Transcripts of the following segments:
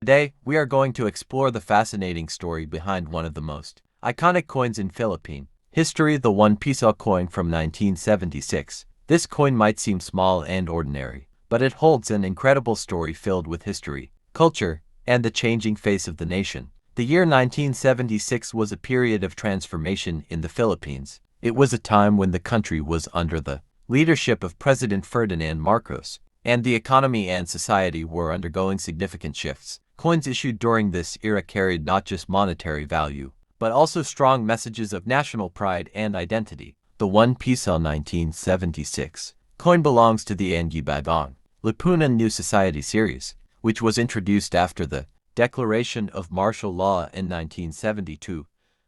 Today, we are going to explore the fascinating story behind one of the most iconic coins in Philippine history, the 1 piso coin from 1976. This coin might seem small and ordinary, but it holds an incredible story filled with history, culture, and the changing face of the nation. The year 1976 was a period of transformation in the Philippines. It was a time when the country was under the leadership of President Ferdinand Marcos, and the economy and society were undergoing significant shifts. Coins issued during this era carried not just monetary value, but also strong messages of national pride and identity. The 1 piso 1976 coin belongs to the Bagong Lipunan New Society series, which was introduced after the declaration of martial law in 1972.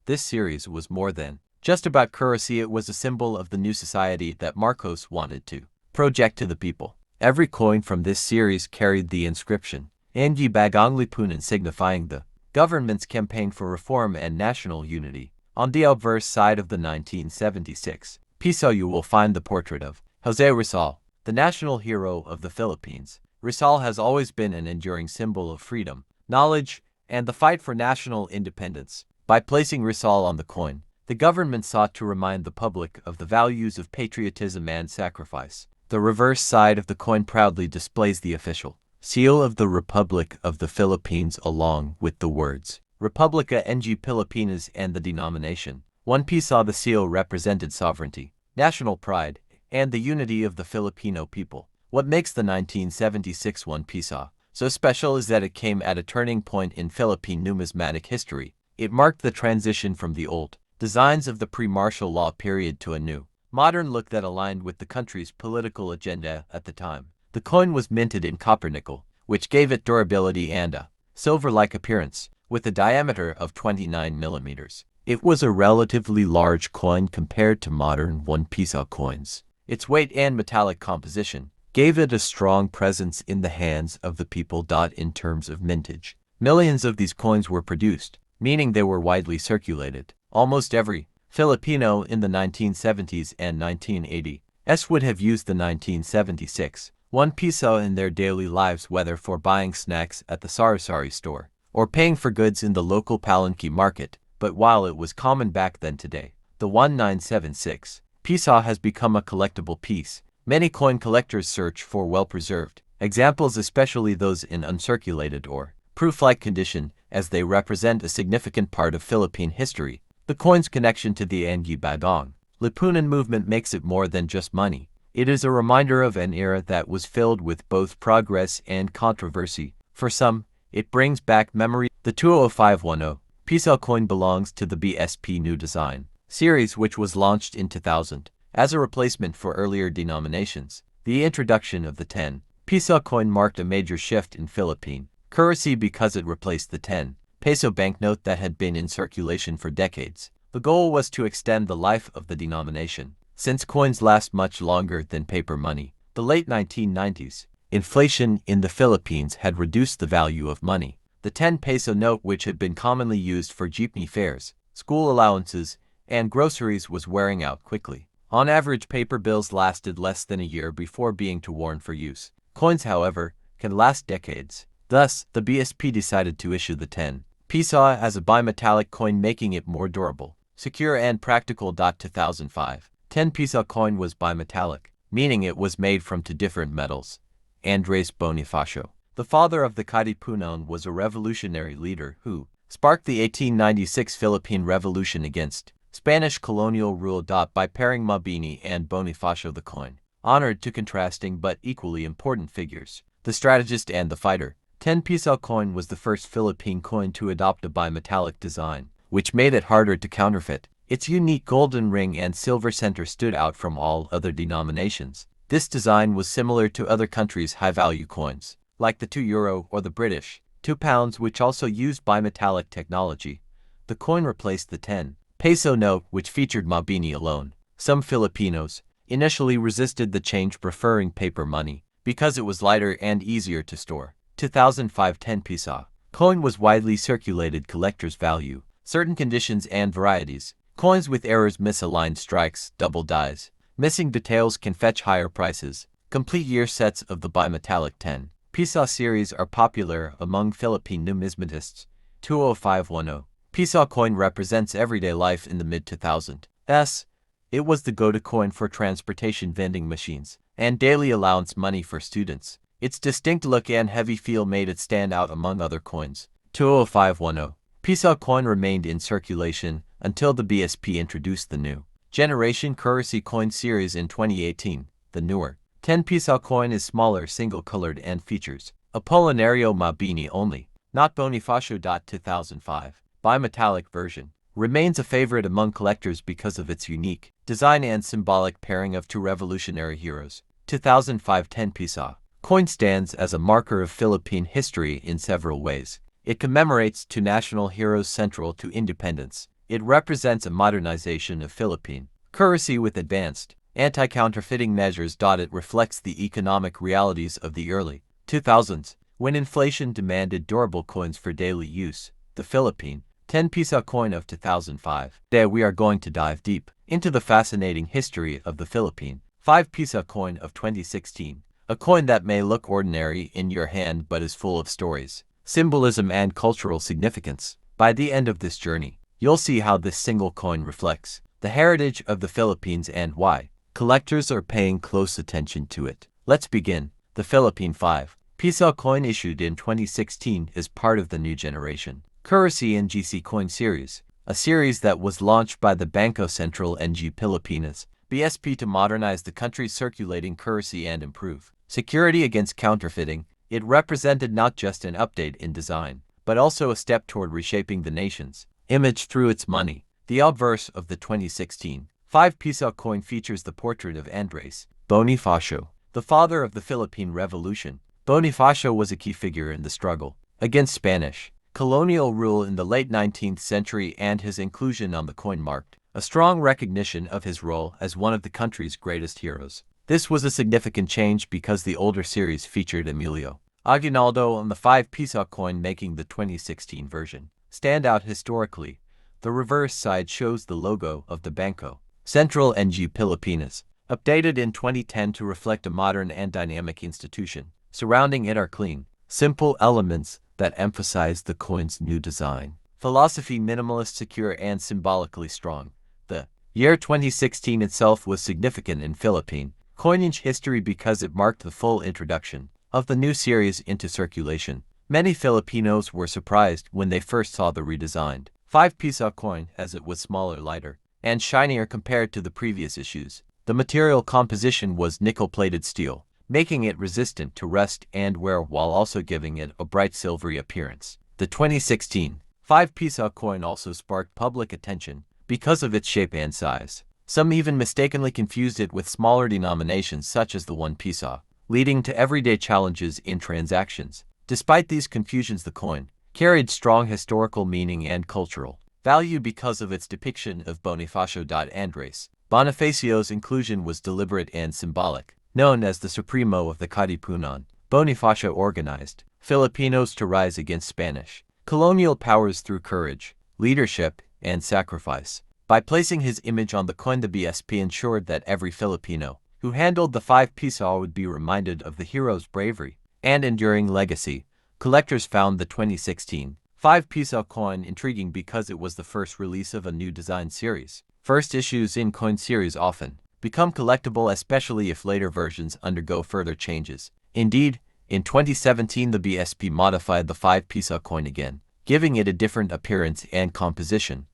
This series was more than just about currency. It was a symbol of the new society that Marcos wanted to project to the people. Every coin from this series carried the inscription Bagong Lipunan, signifying the government's campaign for reform and national unity. On the obverse side of the 1976 piso you will find the portrait of Jose Rizal, the national hero of the Philippines. Rizal has always been an enduring symbol of freedom, knowledge, and the fight for national independence. By placing Rizal on the coin, the government sought to remind the public of the values of patriotism and sacrifice. The reverse side of the coin proudly displays the official seal of the Republic of the Philippines along with the words Republica ng Pilipinas and the denomination 1 piso. The seal represented sovereignty, national pride, and the unity of the Filipino people. What makes the 1976 1 piso so special is that it came at a turning point in Philippine numismatic history. It marked the transition from the old designs of the pre-martial law period to a new, modern look that aligned with the country's political agenda at the time. The coin was minted in copper nickel, which gave it durability and a silver-like appearance, with a diameter of 29 millimeters. It was a relatively large coin compared to modern 1 piso coins. Its weight and metallic composition gave it a strong presence in the hands of the people. In terms of mintage, millions of these coins were produced, meaning they were widely circulated. Almost every Filipino in the 1970s and 1980s would have used the 1976 1 piso in their daily lives, whether for buying snacks at the sari-sari store or paying for goods in the local Palenque market. But while it was common back then, today, the 1976 piso has become a collectible piece. Many coin collectors search for well-preserved examples, especially those in uncirculated or proof-like condition, as they represent a significant part of Philippine history. The coin's connection to the Bagong Lipunan movement makes it more than just money. It is a reminder of an era that was filled with both progress and controversy. For some, it brings back memory. The 20510 piso coin belongs to the BSP New Design series, which was launched in 2000 as a replacement for earlier denominations. The introduction of the 10 piso coin marked a major shift in Philippine currency because it replaced the 10 peso banknote that had been in circulation for decades. The goal was to extend the life of the denomination, since coins last much longer than paper money. The late 1990s, inflation in the Philippines had reduced the value of money. The 10 peso note, which had been commonly used for jeepney fares, school allowances, and groceries, was wearing out quickly. On average, paper bills lasted less than a year before being too worn for use. Coins, however, can last decades. Thus, the BSP decided to issue the 10 piso as a bimetallic coin, making it more durable, secure, and practical. 2005 10 piso coin was bimetallic, meaning it was made from two different metals. Andres Bonifacio, the father of the Katipunan, was a revolutionary leader who sparked the 1896 Philippine Revolution against Spanish colonial rule. By pairing Mabini and Bonifacio, the coin honored two contrasting but equally important figures, the strategist and the fighter. 10 piso coin was the first Philippine coin to adopt a bimetallic design, which made it harder to counterfeit. Its unique golden ring and silver center stood out from all other denominations. This design was similar to other countries' high-value coins, like the €2 or the British £2, which also used bimetallic technology. The coin replaced the 10 peso note, which featured Mabini alone. Some Filipinos initially resisted the change, preferring paper money because it was lighter and easier to store. 2005 10 piso coin was widely circulated. Collector's value, certain conditions and varieties. Coins with errors, misaligned strikes, double dies, missing details can fetch higher prices. Complete year sets of the bimetallic 10 Pisaw series are popular among Philippine numismatists. 20510. Pisaw coin represents everyday life in the mid-2000s. It was the go-to coin for transportation vending machines and daily allowance money for students. Its distinct look and heavy feel made it stand out among other coins. 20510. Pisaw coin remained in circulation until the BSP introduced the new generation currency coin series in 2018. The newer 10 Pisaw coin is smaller, single-colored, and features Apolinario Mabini only, not Bonifacio. 2005 bimetallic version. Remains a favorite among collectors because of its unique design and symbolic pairing of two revolutionary heroes. 2005 10 Pisaw coin stands as a marker of Philippine history in several ways. It commemorates two national heroes central to independence. It represents a modernization of Philippine currency with advanced anti-counterfeiting measures. It reflects the economic realities of the early 2000s, when inflation demanded durable coins for daily use. The Philippine 10 Pisaw coin of 2005. Today we are going to dive deep into the fascinating history of the Philippine 5 Pisaw coin of 2016, a coin that may look ordinary in your hand but is full of stories, symbolism, and cultural significance. By the end of this journey, you'll see how this single coin reflects the heritage of the Philippines and why collectors are paying close attention to it. Let's begin. The Philippine 5 Pisaw coin issued in 2016 is part of the new generation currency NGC coin series, a series that was launched by the Bangko Sentral ng Pilipinas (BSP) to modernize the country's circulating currency and improve security against counterfeiting. It represented not just an update in design, but also a step toward reshaping the nation's image through its money. The obverse of the 2016 5 Pisaw coin features the portrait of Andres Bonifacio, the father of the Philippine Revolution. Bonifacio was a key figure in the struggle against Spanish colonial rule in the late 19th century, and his inclusion on the coin marked a strong recognition of his role as one of the country's greatest heroes. This was a significant change because the older series featured Emilio Aguinaldo on the 5 Pisaw coin, making the 2016 version stand out historically. The reverse side shows the logo of the Bangko Sentral ng Pilipinas, updated in 2010 to reflect a modern and dynamic institution. Surrounding it are clean, simple elements that emphasize the coin's new design philosophy: minimalist, secure, and symbolically strong. The year 2016 itself was significant in Philippine coinage history because it marked the full introduction of the new series into circulation. Many Filipinos were surprised when they first saw the redesigned 5 Pisaw coin, as it was smaller, lighter, and shinier compared to the previous issues. The material composition was nickel-plated steel, making it resistant to rust and wear while also giving it a bright silvery appearance. The 2016 5 Pisaw coin also sparked public attention because of its shape and size. Some even mistakenly confused it with smaller denominations such as the 1 Pisaw, leading to everyday challenges in transactions. Despite these confusions, the coin carried strong historical meaning and cultural value because of its depiction of Bonifacio. Andres Bonifacio's inclusion was deliberate and symbolic. Known as the Supremo of the Katipunan, Bonifacio organized Filipinos to rise against Spanish colonial powers through courage, leadership, and sacrifice. By placing his image on the coin, the BSP ensured that every Filipino who handled the 5 Pisaw would be reminded of the hero's bravery and enduring legacy. Collectors found the 2016 5 Pisaw coin intriguing because it was the first release of a new design series. First issues in coin series often become collectible, especially if later versions undergo further changes. Indeed, in 2017 the BSP modified the 5 Pisaw coin again, giving it a different appearance and composition.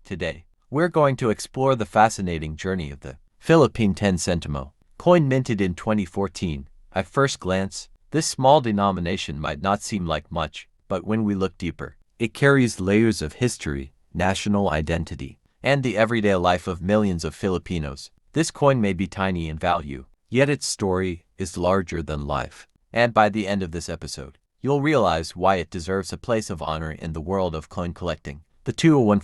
Today, we're going to explore the fascinating journey of the Philippine 10 Centimo coin, minted in 2014. At first glance, this small denomination might not seem like much, but when we look deeper, it carries layers of history, national identity, and the everyday life of millions of Filipinos. This coin may be tiny in value, yet its story is larger than life. And by the end of this episode, you'll realize why it deserves a place of honor in the world of coin collecting. The 201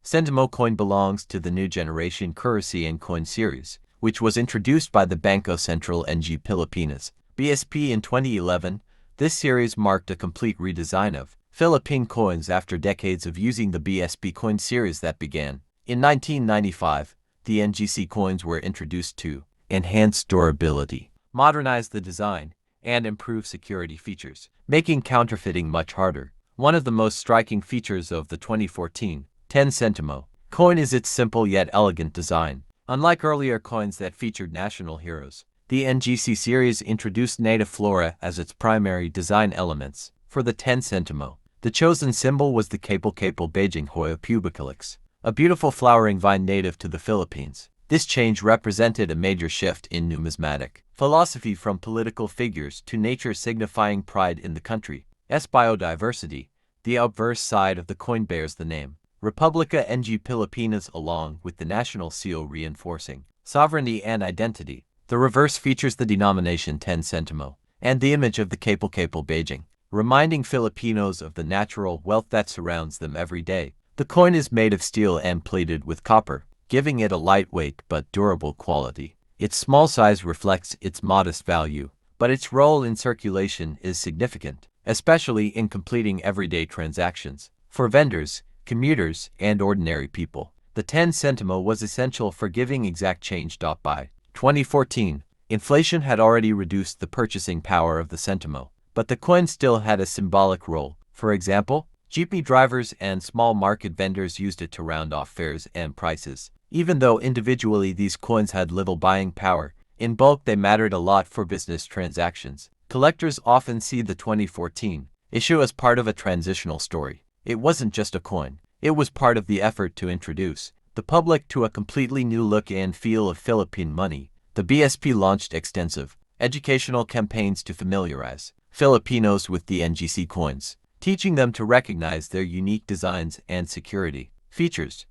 Centimo coin belongs to the new generation currency and coin series, which was introduced by the Bangko Sentral ng Pilipinas (BSP) in 2011. This series marked a complete redesign of Philippine coins after decades of using the BSP coin series that began in 1995. The NGC coins were introduced to enhance durability, modernize the design, and improved security features, making counterfeiting much harder. One of the most striking features of the 2014 10 centimo coin is its simple yet elegant design. Unlike earlier coins that featured national heroes, the NGC series introduced native flora as its primary design elements. For the 10 centimo, the chosen symbol was the Kapal Beijing Hoya pubiculax, a beautiful flowering vine native to the Philippines. This change represented a major shift in numismatic philosophy from political figures to nature, signifying pride in the country's biodiversity. The obverse side of the coin bears the name Republica ng Pilipinas along with the national seal reinforcing sovereignty and identity. The reverse features the denomination 10 centimo and the image of the Kapal Beijing, reminding Filipinos of the natural wealth that surrounds them every day. The coin is made of steel and plated with copper, giving it a lightweight but durable quality. Its small size reflects its modest value, but its role in circulation is significant, especially in completing everyday transactions. For vendors, commuters, and ordinary people, the 10 centimo was essential for giving exact change. By 2014, inflation had already reduced the purchasing power of the centimo, but the coin still had a symbolic role. For example, jeepney drivers and small market vendors used it to round off fares and prices. Even though individually these coins had little buying power, in bulk they mattered a lot for business transactions. Collectors often see the 2014 issue as part of a transitional story. It wasn't just a coin, it was part of the effort to introduce the public to a completely new look and feel of Philippine money. The BSP launched extensive educational campaigns to familiarize Filipinos with the NGC coins, teaching them to recognize their unique designs and security features.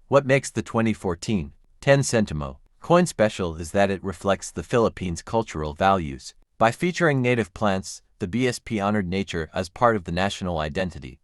What makes the 2014 10 centimo coin special is that it reflects the Philippines' cultural values. By featuring native plants, the BSP honored nature as part of the national identity.